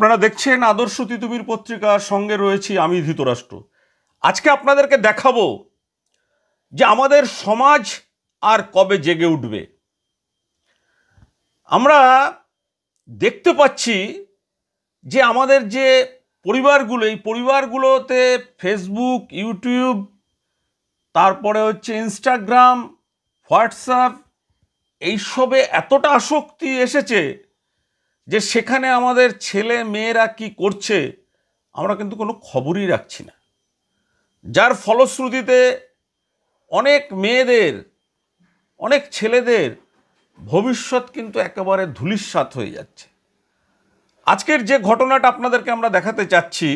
আপনারা দেখছেন আদর্শ তিতুমির পত্রিকার সঙ্গে রয়েছি আমি ধৃতরাষ্ট্র। আজকে আপনাদেরকে দেখাবো যে আমাদের সমাজ আর কবে জেগে উঠবে। আমরা দেখতে পাচ্ছি যে আমাদের যে পরিবারগুলো, এই পরিবারগুলোতে ফেসবুক, ইউটিউব, তারপরে হচ্ছে ইনস্টাগ্রাম, হোয়াটসঅ্যাপ, এইসবে এতটা আসক্তি এসেছে যে সেখানে আমাদের ছেলে মেয়েরা কি করছে আমরা কিন্তু কোনো খবরই রাখছি না। যার ফলশ্রুতিতে অনেক মেয়েদের, অনেক ছেলেদের ভবিষ্যৎ কিন্তু একেবারে ধূলিসাৎ হয়ে যাচ্ছে। আজকের যে ঘটনাটা আপনাদেরকে আমরা দেখাতে চাচ্ছি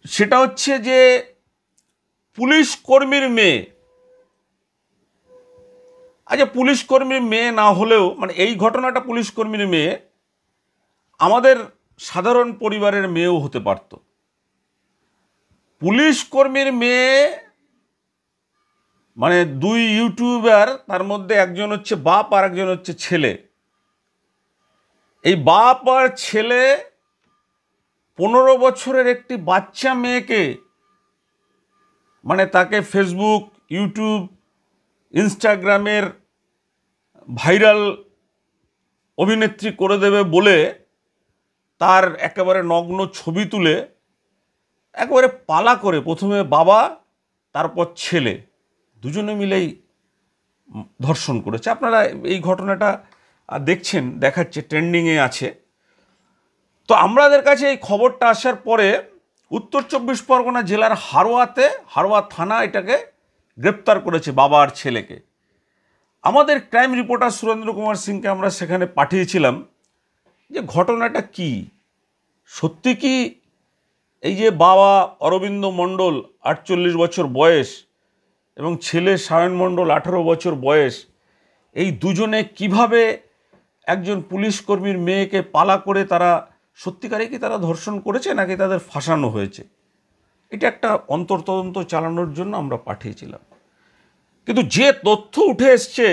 সেটা হচ্ছে যে পুলিশ কর্মীর মেয়ে, আচ্ছা পুলিশ কর্মীর মেয়ে না হলেও মানে এই ঘটনাটা পুলিশ কর্মীর মেয়ে, আমাদের সাধারণ পরিবারের মেয়েও হতে পারত। পুলিশ কর্মীর মেয়ে মানে দুই ইউটিউবার, তার মধ্যে একজন হচ্ছে বাপ আর একজন হচ্ছে ছেলে। এই বাপ আর ছেলে 15 বছরের একটি বাচ্চা মেয়েকে মানে তাকে ফেসবুক, ইউটিউব, ইনস্টাগ্রামের ভাইরাল অভিনেত্রী করে দেবে বলে তার একেবারে নগ্ন ছবি তুলে একেবারে পালা করে প্রথমে বাবা তারপর ছেলে দুজনে মিলেই ধর্ষণ করেছে। আপনারা এই ঘটনাটা দেখছেন, দেখাচ্ছে, ট্রেন্ডিংয়ে আছে। তো আমাদের কাছে এই খবরটা আসার পরে উত্তর 24 পরগনা জেলার হারোয়া থানা এটাকে গ্রেপ্তার করেছে, বাবা আর ছেলেকে। আমাদের ক্রাইম রিপোর্টার সুরেন্দ্র কুমার সিংকে আমরা সেখানে পাঠিয়েছিলাম যে ঘটনাটা কি, সত্যি কি এই যে বাবা অরবিন্দ মণ্ডল 48 বছর বয়স এবং ছেলে সায়ন মণ্ডল 18 বছর বয়স, এই দুজনে কিভাবে একজন পুলিশ কর্মীর মেয়েকে পালা করে তারা সত্যিকারে কি তারা ধর্ষণ করেছে নাকি তাদের ফাঁসানো হয়েছে, এটা একটা অন্তর্তদন্ত চালানোর জন্য আমরা পাঠিয়েছিলাম। কিন্তু যে তথ্য উঠে এসছে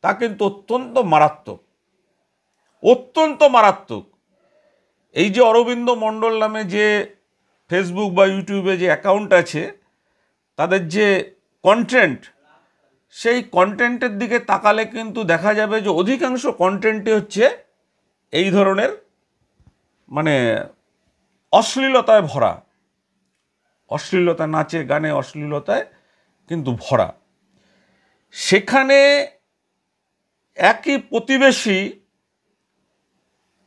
তা কিন্তু অত্যন্ত মারাত্মক, অত্যন্ত মারাত্মক। এই যে অরবিন্দ মণ্ডল নামে যে ফেসবুক বা ইউটিউবে যে অ্যাকাউন্ট আছে, তাদের যে কন্টেন্ট, সেই কন্টেন্টের দিকে তাকালে কিন্তু দেখা যাবে যে অধিকাংশ কন্টেন্টই হচ্ছে এই ধরনের মানে অশ্লীলতায় ভরা, অশ্লীলতা, নাচে গানে অশ্লীলতায় কিন্তু ভরা। সেখানে একই প্রতিবেশী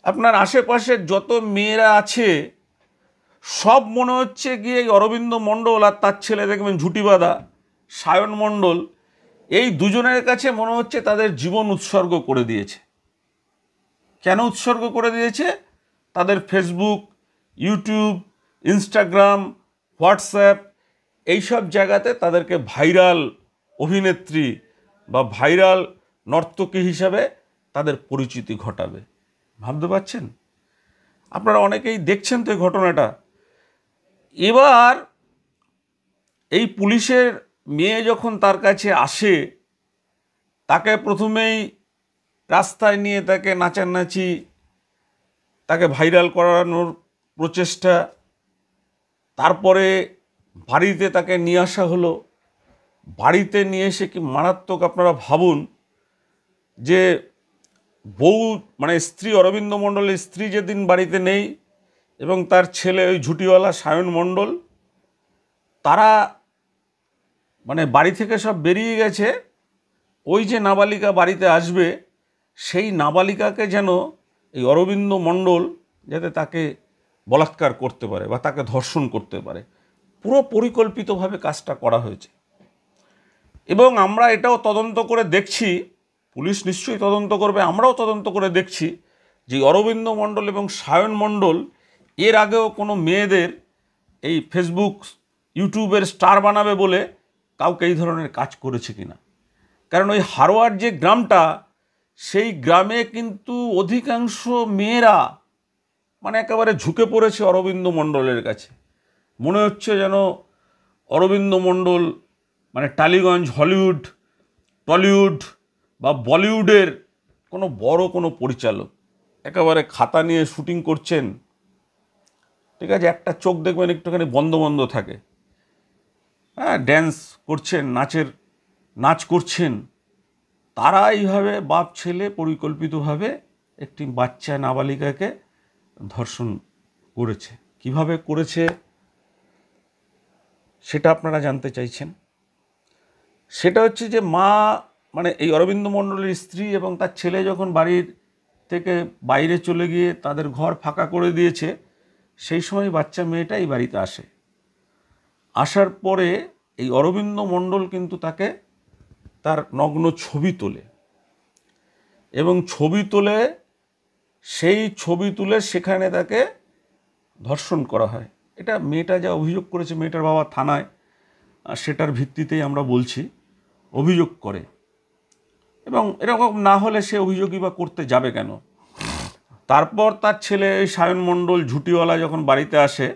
আপনার আশেপাশের যত মেয়েরা আছে সব মনে হচ্ছে গিয়ে এই অরবিন্দ মণ্ডল আর তার ছেলে দেখবেন ঝুটিবাদা সায়ন মণ্ডল, এই দুজনের কাছে মনে হচ্ছে তাদের জীবন উৎসর্গ করে দিয়েছে। কেন উৎসর্গ করে দিয়েছে? তাদের ফেসবুক, ইউটিউব, ইনস্টাগ্রাম, হোয়াটসঅ্যাপ এইসব জায়গাতে তাদেরকে ভাইরাল অভিনেত্রী বা ভাইরাল নর্তকী হিসাবে তাদের পরিচিতি ঘটাবে। ভাবতে পারছেন? আপনারা অনেকেই দেখছেন তো এই ঘটনাটা। এবার এই পুলিশের মেয়ে যখন তার কাছে আসে, তাকে প্রথমেই রাস্তায় নিয়ে তাকে নাচানাচি, তাকে ভাইরাল করানোর প্রচেষ্টা, তারপরে বাড়িতে তাকে নিয়ে আসা হলো। বাড়িতে নিয়ে এসে কি মারাত্মক, আপনারা ভাবুন যে বউ মানে স্ত্রী, অরবিন্দ মণ্ডলের স্ত্রী যেদিন বাড়িতে নেই এবং তার ছেলে ওই ঝুটিওয়ালা সায়ন মণ্ডল, তারা মানে বাড়ি থেকে সব বেরিয়ে গেছে। ওই যে নাবালিকা বাড়িতে আসবে, সেই নাবালিকাকে যেন এই অরবিন্দ মণ্ডল যাতে তাকে বলাৎকার করতে পারে বা তাকে ধর্ষণ করতে পারে, পুরো পরিকল্পিতভাবে কাজটা করা হয়েছে। এবং আমরা এটাও তদন্ত করে দেখছি, পুলিশ নিশ্চয়ই তদন্ত করবে, আমরাও তদন্ত করে দেখছি যে অরবিন্দ মণ্ডল এবং সায়ন মণ্ডল এর আগেও কোনো মেয়েদের এই ফেসবুক, ইউটিউবের স্টার বানাবে বলে কাউকে এই ধরনের কাজ করেছে কিনা। কারণ ওই হারোয়ার যে গ্রামটা, সেই গ্রামে কিন্তু অধিকাংশ মেয়েরা মানে একেবারে ঝুঁকে পড়েছে অরবিন্দ মণ্ডলের কাছে। মনে হচ্ছে যেন অরবিন্দ মণ্ডল মানে টালিগঞ্জ, হলিউড, টলিউড বা বলিউডের কোনো বড় কোনো পরিচালক। একেবারে খাতা নিয়ে শুটিং করছেন, ঠিক আছে, একটা চোখ দেখবেন একটুখানি বন্ধ বন্ধ থাকে, হ্যাঁ, ড্যান্স করছেন, নাচ করছেন, তারা এইভাবে বাপ ছেলে পরিকল্পিতভাবে একটি বাচ্চা নাবালিকাকে ধর্ষণ করেছে। কিভাবে করেছে সেটা আপনারা জানতে চাইছেন। সেটা হচ্ছে যে মা, মানে এই অরবিন্দ মণ্ডলের স্ত্রী এবং তার ছেলে যখন বাড়ির থেকে বাইরে চলে গিয়ে তাদের ঘর ফাঁকা করে দিয়েছে, সেই সময় বাচ্চা মেয়েটা এই বাড়িতে আসে। আসার পরে এই অরবিন্দ মণ্ডল কিন্তু তাকে তার নগ্ন ছবি তোলে এবং সেই ছবি তুলে সেখানে তাকে ধর্ষণ করা হয়। এটা মেয়েটা যা অভিযোগ করেছে, মেয়েটার বাবা থানায় সেটার ভিত্তিতেই আমরা বলছি অভিযোগ করে, এবং এরকম না হলে সে অভিযোগই বা করতে যাবে কেন। তারপর তার ছেলে সায়ন মণ্ডল ঝুটিওয়ালা যখন বাড়িতে আসে,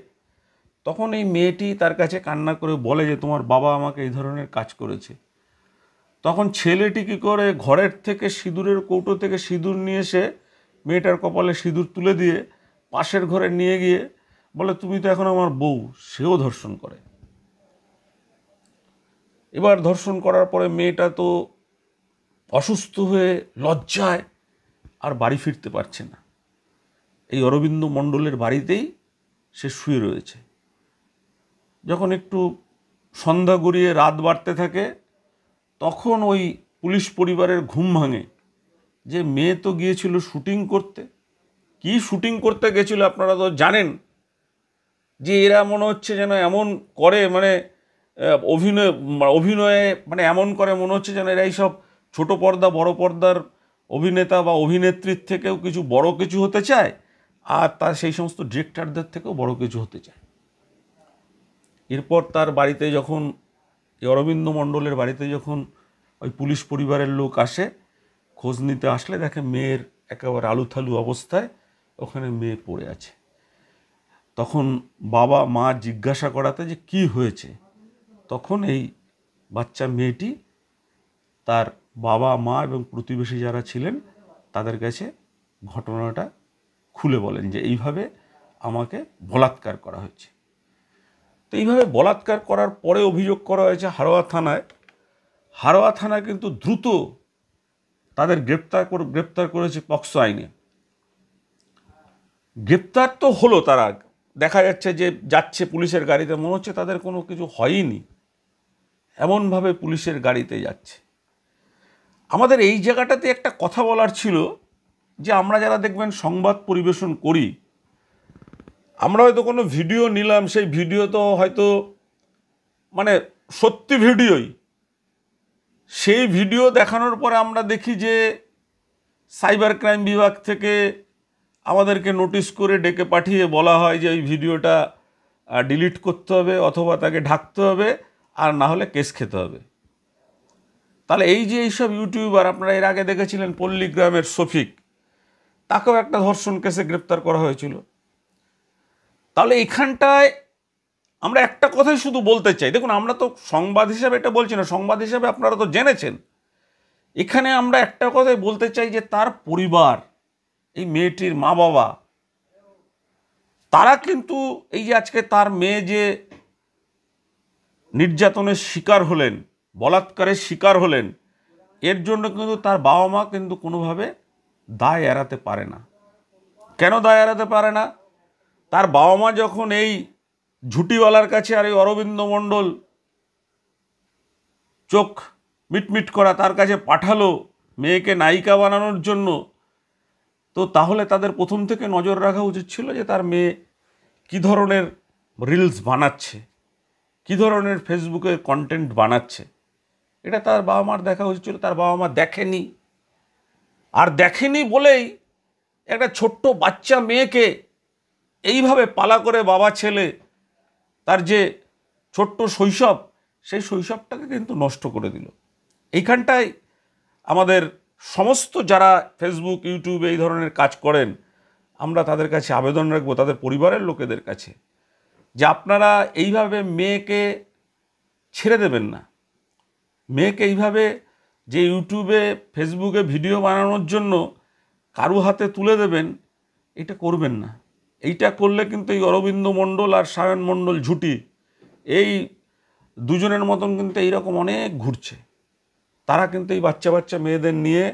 তখন এই মেয়েটি তার কাছে কান্না করে বলে যে তোমার বাবা আমাকে এই ধরনের কাজ করেছে। তখন ছেলেটি কী করে, ঘরের থেকে সিঁদুরের কৌটো থেকে সিঁদুর নিয়ে এসে মেয়েটার কপালে সিঁদুর তুলে দিয়ে পাশের ঘরে নিয়ে গিয়ে বলে তুমি তো এখন আমার বউ। সেও ধর্ষণ করে। এবার ধর্ষণ করার পরে মেয়েটা তো অসুস্থ হয়ে লজ্জায় আর বাড়ি ফিরতে পারছে না। এই অরবিন্দ মণ্ডলের বাড়িতেই সে শুয়ে রয়েছে। যখন একটু সন্ধ্যা গড়িয়ে রাত বাড়তে থাকে, তখন ওই পুলিশ পরিবারের ঘুম ভাঙে যে মেয়ে তো গিয়েছিল শুটিং করতে। কি শুটিং করতে গেছিল আপনারা তো জানেন, যে এরা মনে হচ্ছে যেন এমন করে, মানে অভিনয়ে মানে এমন করে মনে হচ্ছে যেন এরা এইসব ছোট পর্দা বড় পর্দার অভিনেতা বা অভিনেত্রীর থেকেও কিছু বড় কিছু হতে চায়, আর তার সেই সমস্ত ডিরেক্টরদের থেকেও বড় কিছু হতে চায়। এরপর তার বাড়িতে যখন, অরবিন্দ মণ্ডলের বাড়িতে যখন ওই পুলিশ পরিবারের লোক আসে খোঁজ নিতে, আসলে দেখে মেয়ের একেবারে আলুথালু অবস্থায় ওখানে মেয়ে পড়ে আছে। তখন বাবা মা জিজ্ঞাসা করাতে যে কি হয়েছে, তখন এই বাচ্চা মেয়েটি তার বাবা মা এবং প্রতিবেশী যারা ছিলেন তাদের কাছে ঘটনাটা খুলে বলেন যে এইভাবে আমাকে বলাৎকার করা হয়েছে। তো এইভাবে বলাৎকার করার পরে অভিযোগ করা হয়েছে হারোয়া থানায়। হারোয়া থানা কিন্তু দ্রুত তাদের গ্রেপ্তার করেছে পক্সো আইনে। গ্রেপ্তার তো হলো, তারা দেখা যাচ্ছে যে যাচ্ছে পুলিশের গাড়িতে, মনে হচ্ছে তাদের কোনো কিছু হয়নি, এমনভাবে পুলিশের গাড়িতে যাচ্ছে। আমাদের এই জায়গাটাতে একটা কথা বলার ছিল যে আমরা যারা দেখবেন সংবাদ পরিবেশন করি, আমরা হয়তো কোনো ভিডিও নিলাম, সেই ভিডিও তো হয়তো মানে সত্যি ভিডিওই, সেই ভিডিও দেখানোর পরে আমরা দেখি যে সাইবার ক্রাইম বিভাগ থেকে আমাদেরকে নোটিশ করে ডেকে পাঠিয়ে বলা হয় যে ওই ভিডিওটা ডিলিট করতে হবে অথবা তাকে ঢাকতে হবে, আর না হলে কেস খেতে হবে। তাহলে এই যে এইসব ইউটিউবার, আপনারা এর আগে দেখেছিলেন পল্লীগ্রামের শফিক, তাকেও একটা ধর্ষণ কেসে গ্রেপ্তার করা হয়েছিল। তাহলে এখানটায় আমরা একটা কথাই শুধু বলতে চাই, দেখুন আমরা তো সংবাদ হিসাবে এটা বলছি না, সংবাদ হিসাবে আপনারা তো জেনেছেন। এখানে আমরা একটা কথাই বলতে চাই যে তার পরিবার, এই মেয়েটির মা বাবা, তারা কিন্তু এই যে আজকে তার মেয়ে যে নির্যাতনের শিকার হলেন, বলাৎকারের শিকার হলেন, এর জন্য কিন্তু তার বাবা মা কিন্তু কোনোভাবে দায় এড়াতে পারে না। কেন দায় এড়াতে পারে না? তার বাবা মা যখন এই ঝুটিওয়ালার কাছে আর এই অরবিন্দ মণ্ডল চোখ মিটমিট করা তার কাছে পাঠালো মেয়েকে নায়িকা বানানোর জন্য, তো তাহলে তাদের প্রথম থেকে নজর রাখা উচিত ছিল যে তার মেয়ে কী ধরনের রিলস বানাচ্ছে, কী ধরনের ফেসবুকে কন্টেন্ট বানাচ্ছে, এটা তার বাবা মার দেখা উচিত ছিল। তার বাবা মা দেখেনি, আর দেখেনি বলেই একটা ছোট্ট বাচ্চা মেয়েকে এইভাবে পালা করে বাবা ছেলে তার যে ছোট্ট শৈশব, সেই শৈশবটাকে কিন্তু নষ্ট করে দিল। এইখানটায় আমাদের সমস্ত যারা ফেসবুক ইউটিউবে এই ধরনের কাজ করেন, আমরা তাদের কাছে আবেদন রাখবো, তাদের পরিবারের লোকেদের কাছে, যে আপনারা এইভাবে মেয়েকে ছেড়ে দেবেন না। মেয়েকে এইভাবে যে ইউটিউবে ফেসবুকে ভিডিও বানানোর জন্য কারু হাতে তুলে দেবেন, এটা করবেন না। এইটা করলে কিন্তু এই অরবিন্দ মণ্ডল আর সায়ন মণ্ডল ঝুটি এই দুজনের মতন কিন্তু এইরকম অনেক ঘুরছে। তারা কিন্তু এই বাচ্চা বাচ্চা মেয়েদের নিয়ে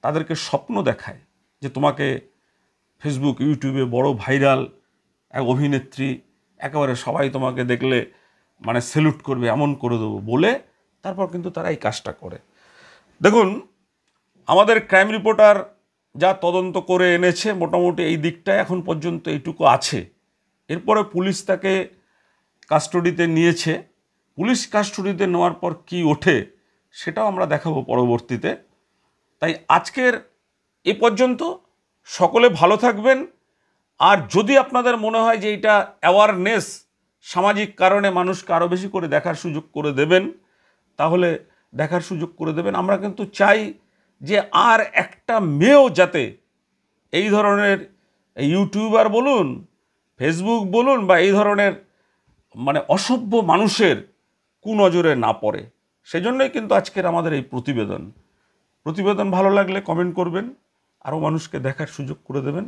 তাদেরকে স্বপ্ন দেখায় যে তোমাকে ফেসবুক ইউটিউবে বড় ভাইরাল এক অভিনেত্রী, একেবারে সবাই তোমাকে দেখলে মানে স্যালুট করবে, এমন করে দেবো বলে তারপর কিন্তু তারা এই কাজটা করে। দেখুন, আমাদের ক্রাইম রিপোর্টার যা তদন্ত করে এনেছে মোটামুটি এই দিকটা এখন পর্যন্ত এইটুকু আছে। এরপরে পুলিশ তাকে কাস্টডিতে নিয়েছে। পুলিশ কাস্টডিতে নেওয়ার পর কি ওঠে সেটাও আমরা দেখাবো পরবর্তীতে। তাই আজকের এ পর্যন্ত। সকলে ভালো থাকবেন। আর যদি আপনাদের মনে হয় যে এটা অ্যাওয়ারনেস, সামাজিক কারণে মানুষকে আরও বেশি করে দেখার সুযোগ করে দেবেন, তাহলে দেখার সুযোগ করে দেবেন। আমরা কিন্তু চাই যে আর একটা মেয়েও যাতে এই ধরনের ইউটিউবার বলুন, ফেসবুক বলুন বা এই ধরনের মানে অসভ্য মানুষের কুনজরে না পড়ে। সেজন্যই কিন্তু আজকের আমাদের এই প্রতিবেদন ভালো লাগলে কমেন্ট করবেন, আরও মানুষকে দেখার সুযোগ করে দেবেন।